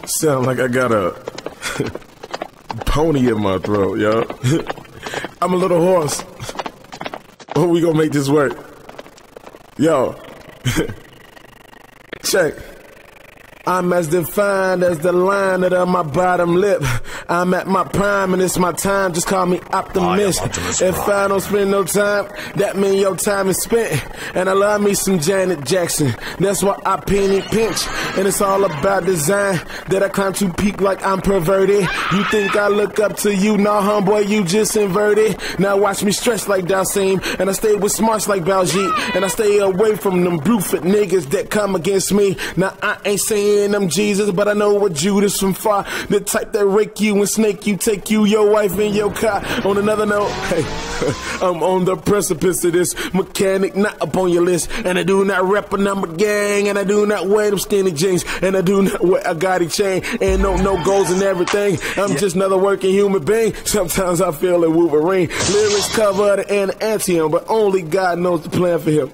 Sound like I got a pony in my throat, yo. I'm a little hoarse. Oh, we gonna make this work. Yo. Check. I'm as defined as the line of my bottom lip. I'm at my prime and it's my time, just call me optimist. If I don't spend no time, that mean your time is spent. And I love me some Janet Jackson, that's why I penny pinch. And it's all about design, that I climb to peak like I'm perverted. You think I look up to you, nah homeboy, you just inverted. Now watch me stretch like Dalsim, and I stay with smarts like Baljeet. And I stay away from them Bruford niggas that come against me. Now I ain't saying I'm Jesus, but I know what Judas from far. The type that rake you and snake you, take you, your wife, and your car. On another note, hey, I'm on the precipice of this. Mechanic not up on your list. And I do not rep a number gang. And I do not wear them skinny jeans. And I do not wear a Gotti chain. And no goals and everything. I'm just another working human being. Sometimes I feel like Wolverine. Lyrics covered in antium, but only God knows the plan for him.